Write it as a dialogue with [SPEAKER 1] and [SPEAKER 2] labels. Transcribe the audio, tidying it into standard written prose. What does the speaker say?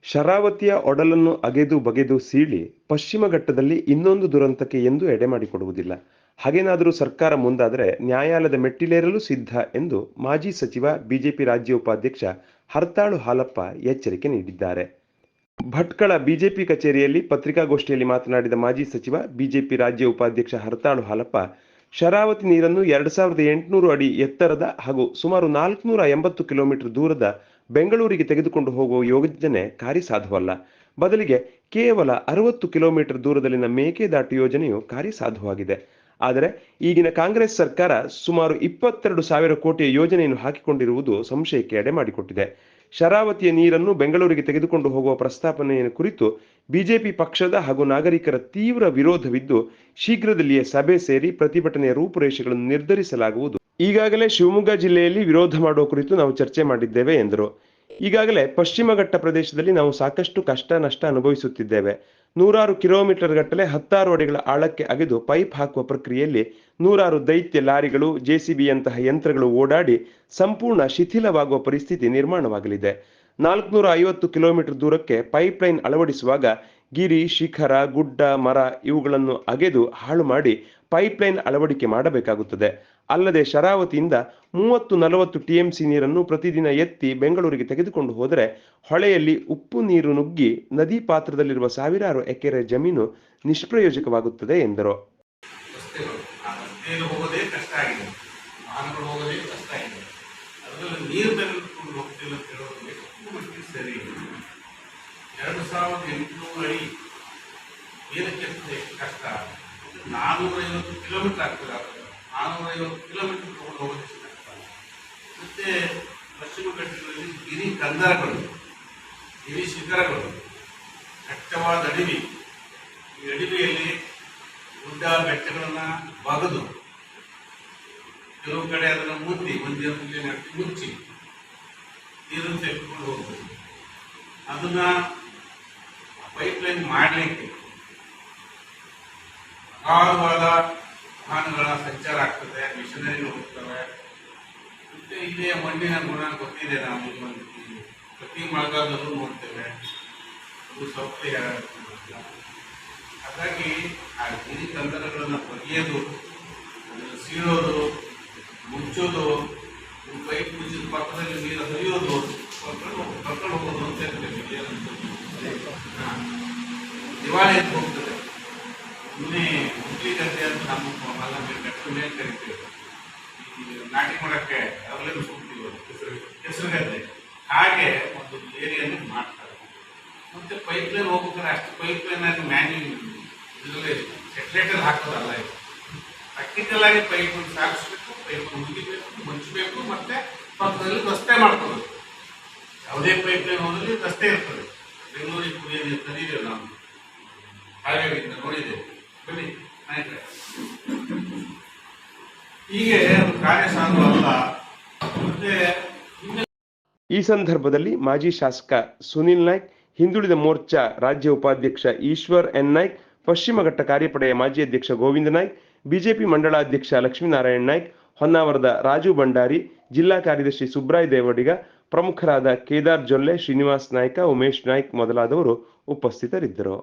[SPEAKER 1] ಶರಾವತಿಯ ಒಡಲನ್ನು ಅಗೆದು ಬಗೆದು ಸೀಳಿ ಪಶ್ಚಿಮ ಘಟ್ಟದಲ್ಲಿ ಇನ್ನೊಂದು ದುರಂತಕ್ಕೆ ಎಂದೂ ಎಡೆಮಾಡಿಕೊಡುವುದಿಲ್ಲ. ಹಾಗೇನಾದರೂ ಸರ್ಕಾರ ಮುಂದಾದರೆ ನ್ಯಾಯಾಲಯದ ಮೆಟ್ಟಿಲೇರಲು ಸಿದ್ಧ ಎಂದು ಮಾಜಿ ಸಚಿವ ಬಿಜೆಪಿ ರಾಜ್ಯ ಉಪಾಧ್ಯಕ್ಷ ಹರ್ತಾಳು ಹಾಲಪ್ಪ ಎಚ್ಚರಿಕೆ ನೀಡಿದ್ದಾರೆ. ಭಟ್ಕಳ ಬಿಜೆಪಿ ಕಚೇರಿಯಲ್ಲಿ ಪತ್ರಿಕಾಗೋಷ್ಠಿಯಲ್ಲಿ ಮಾತನಾಡಿದ ಮಾಜಿ ಸಚಿವ ಬಿಜೆಪಿ ರಾಜ್ಯ ಉಪಾಧ್ಯಕ್ಷ ಹರ್ತಾಳು ಹಾಲಪ್ಪ, ಶರಾವತಿ ನೀರನ್ನು 2800 ಅಡಿ ಎತ್ತರದ ಹಾಗೂ ಸುಮಾರು 480 ಕಿಲೋಮೀಟರ್ ದೂರದ ಬೆಂಗಳೂರಿಗೆ ತೆಗೆದುಕೊಂಡು ಹೋಗುವ ಯೋಜನೆ ಕಾರ್ಯಸಾಧುವಲ್ಲ. ಬದಲಿಗೆ ಕೇವಲ 60 ಕಿಲೋಮೀಟರ್ ದೂರದಲ್ಲಿನ ಮೇಕೆದಾಟು ಯೋಜನೆಯು ಕಾರ್ಯಸಾಧುವಾಗಿದೆ. ಆದರೆ ಈಗಿನ ಕಾಂಗ್ರೆಸ್ ಸರ್ಕಾರ ಸುಮಾರು 22,000 ಕೋಟಿಯ ಯೋಜನೆಯನ್ನು ಹಾಕಿಕೊಂಡಿರುವುದು ಸಂಶಯಕ್ಕೆ ಎಡೆಮಾಡಿಕೊಟ್ಟಿದೆ. ಶರಾವತಿಯ ನೀರನ್ನು ಬೆಂಗಳೂರಿಗೆ ತೆಗೆದುಕೊಂಡು ಹೋಗುವ ಪ್ರಸ್ತಾಪನೆಯ ಕುರಿತು ಬಿಜೆಪಿ ಪಕ್ಷದ ಹಾಗೂ ನಾಗರಿಕರ ತೀವ್ರ ವಿರೋಧವಿದ್ದು, ಶೀಘ್ರದಲ್ಲಿಯೇ ಸಭೆ ಸೇರಿ ಪ್ರತಿಭಟನೆಯ ರೂಪುರೇಷೆಗಳನ್ನು ನಿರ್ಧರಿಸಲಾಗುವುದು. ಈಗಾಗಲೇ ಶಿವಮೊಗ್ಗ ಜಿಲ್ಲೆಯಲ್ಲಿ ವಿರೋಧ ಮಾಡುವ ಕುರಿತು ನಾವು ಚರ್ಚೆ ಮಾಡಿದ್ದೇವೆ ಎಂದರು. ಈಗಾಗಲೇ ಪಶ್ಚಿಮ ಘಟ್ಟ ಪ್ರದೇಶದಲ್ಲಿ ನಾವು ಸಾಕಷ್ಟು ಕಷ್ಟ ನಷ್ಟ ಅನುಭವಿಸುತ್ತಿದ್ದೇವೆ. 100 ಕಿಲೋಮೀಟರ್ ಗಟ್ಟಲೆ 10 ಅಡಿಗಳ ಆಳಕ್ಕೆ ಅಗೆದು ಪೈಪ್ ಹಾಕುವ ಪ್ರಕ್ರಿಯೆಯಲ್ಲಿ 100 ದೈತ್ಯ ಲಾರಿಗಳು, ಜೆಸಿಬಿಯಂತಹ ಯಂತ್ರಗಳು ಓಡಾಡಿ ಸಂಪೂರ್ಣ ಶಿಥಿಲವಾಗುವ ಪರಿಸ್ಥಿತಿ ನಿರ್ಮಾಣವಾಗಲಿದೆ. 450 ಕಿಲೋಮೀಟರ್ ದೂರಕ್ಕೆ ಪೈಪ್ಲೈನ್ ಅಳವಡಿಸುವಾಗ ಗಿರಿ, ಶಿಖರ, ಗುಡ್ಡ, ಮರ ಇವುಗಳನ್ನು ಅಗೆದು ಹಾಳು ಮಾಡಿ ಪೈಪ್ಲೈನ್ ಅಳವಡಿಕೆ ಮಾಡಬೇಕಾಗುತ್ತದೆ. ಅಲ್ಲದೆ ಶರಾವತಿಯಿಂದ 30-40 ಟಿಎಂಸಿ ನೀರನ್ನು ಪ್ರತಿದಿನ ಎತ್ತಿ ಬೆಂಗಳೂರಿಗೆ ತೆಗೆದುಕೊಂಡು ಹೋದರೆ ಹೊಳೆಯಲ್ಲಿ ಉಪ್ಪು ನೀರು ನುಗ್ಗಿ ನದಿ ಪಾತ್ರದಲ್ಲಿರುವ ಸಾವಿರಾರು ಎಕರೆ ಜಮೀನು ನಿಷ್ಪ್ರಯೋಜಕವಾಗುತ್ತದೆ ಎಂದರು.
[SPEAKER 2] ಕಷ್ಟ 450 ಕಿಲೋಮೀಟರ್ ಆಗ್ತದೆ. 450 ಕಿಲೋಮೀಟರ್ ತಗೊಂಡು ಹೋಗೋದಕ್ಕೆ ಕಷ್ಟ. ಮತ್ತೆ ಪಶ್ಚಿಮ ಘಟ್ಟಗಳಲ್ಲಿ ಗಿರಿ ಕಂದರಗಳು, ಗಿರಿ ಶಿಖರಗಳು, ದಟ್ಟವಾದ ಅಡವಿ, ಈ ಅಡವಿಯಲ್ಲಿ ಗುಡ್ಡ ಬೆಟ್ಟಗಳನ್ನು ಬಗದು ಕೆಲವು ಕಡೆ ಅದನ್ನು ಮುಚ್ಚಿ ಮುಚ್ಚಿ ನೀರನ್ನು ತೆಗೆದುಕೊಂಡು ಹೋಗ್ಬೋದು. ಅದನ್ನ ಪೈಪ್ಲೈನ್ ಮಾಡಲಿಕ್ಕೆ ಅಗಾಧವಾದ ವಾಹನಗಳ ಸಂಚಾರ ಆಗ್ತದೆ, ಮಿಷನರಿಗಳು ಹೋಗ್ತವೆ. ಮತ್ತೆ ಇಲ್ಲಿಯ ಮಣ್ಣಿನ ಗುಣ ಗೊತ್ತಿದೆ. ನಾವು ಪ್ರತಿ ಮಳೆಗಾಲದಲ್ಲೂ ನೋಡ್ತೇವೆ, ಅದು ಸೌಕರ್ಯ. ಹಾಗಾಗಿ ಆ ಗಿರಿ ಕಂದರಗಳನ್ನು ಬಗೆಯೋದು, ಸೀಳೋದು, ಮುಚ್ಚೋದು, ಪೈಪ್ ಮುಚ್ಚಿದ ಪಕ್ಕದಲ್ಲಿ ನೀರು ಹರಿಯೋದು, ಕರ್ಕೊಂಡು ಹೋಗೋದು ಅಂತ ದಿವಾಳಿ ಅಂತ ಹೋಗ್ತದೆ. ಇನ್ನೇ ಹುಟ್ಲಿ ಗದ್ದೆ ಅಂತ ನಮ್ಮ ಮೇಲೆ ಕರಿತೀವಿ. ಈ ನಾಟಿ ಮಾಡೋಕ್ಕೆ ಅವೆಲ್ಲ ಹೋಗ್ತೀವಿ, ಹೆಸರು ಗದ್ದೆ. ಹಾಗೆ ಒಂದು ಏರಿಯನ್ನು ಮಾಡ್ತಾರೆ. ಮತ್ತೆ ಪೈಪ್ಲೈನ್ ಹೋಗ್ಬೇಕಾದ್ರೆ ಅಷ್ಟು ಪೈಪ್ಲೈನ್ ಆಗಿ ಇದರಲ್ಲಿ ಸೆಟ್ರೇಟರ್ ಹಾಕೋದಲ್ಲ. ಇದು ಟೆಕ್ನಿಕಲ್ ಆಗಿ ಪೈಪನ್ನು ಸಾಗಿಸ್ಬೇಕು, ಪೈಪನ್ನು ಮುಗಿಬೇಕು, ಮುಚ್ಚಬೇಕು, ಮತ್ತೆ ಪಕ್ಕದಲ್ಲಿ ರಸ್ತೆ ಮಾಡ್ಕೋಬೇಕು. ಯಾವುದೇ ಪೈಪ್ಲೈನ್ ಹೋದಲ್ಲಿ ರಸ್ತೆ ಇರ್ತದೆ. ಬೆಂಗಳೂರಿಗೆ ಕುಡಿಯೋ ನೀರು ತಂದಿದ್ದೇವೆ, ನಾವು ಹಾವೇರಿಯಿಂದ ನೋಡಿದ್ದೇವೆ. ಬನ್ನಿ ನಾಯಕರೇ, ಹೀಗೆ ಕಾರ್ಯಸಾಧು ಅಲ್ಲ. ಮತ್ತೆ
[SPEAKER 1] ಈ ಸಂದರ್ಭದಲ್ಲಿ ಮಾಜಿ ಶಾಸಕ ಸುನಿಲ್ ನಾಯ್ಕ್, ಹಿಂದುಳಿದ ಮೋರ್ಚಾ ರಾಜ್ಯ ಉಪಾಧ್ಯಕ್ಷ ಈಶ್ವರ್ ಎನ್ ನಾಯ್ಕ್, ಪಶ್ಚಿಮ ಘಟ್ಟ ಕಾರ್ಯಪಡೆಯ ಮಾಜಿ ಅಧ್ಯಕ್ಷ ಗೋವಿಂದ ನಾಯ್ಕ್, ಬಿಜೆಪಿ ಮಂಡಳಾಧ್ಯಕ್ಷ ಲಕ್ಷ್ಮೀನಾರಾಯಣ ನಾಯ್ಕ್, ಹೊನ್ನಾವರದ ರಾಜು ಭಂಡಾರಿ, ಜಿಲ್ಲಾ ಕಾರ್ಯದರ್ಶಿ ಸುಬ್ರಾಯ್ ದೇವಡಿಗ, ಪ್ರಮುಖರಾದ ಕೇದಾರ್ ಜೊಲ್ಲೆ, ಶ್ರೀನಿವಾಸ್ ನಾಯ್ಕ, ಉಮೇಶ್ ನಾಯ್ಕ್ ಮೊದಲಾದವರು ಉಪಸ್ಥಿತರಿದ್ದರು.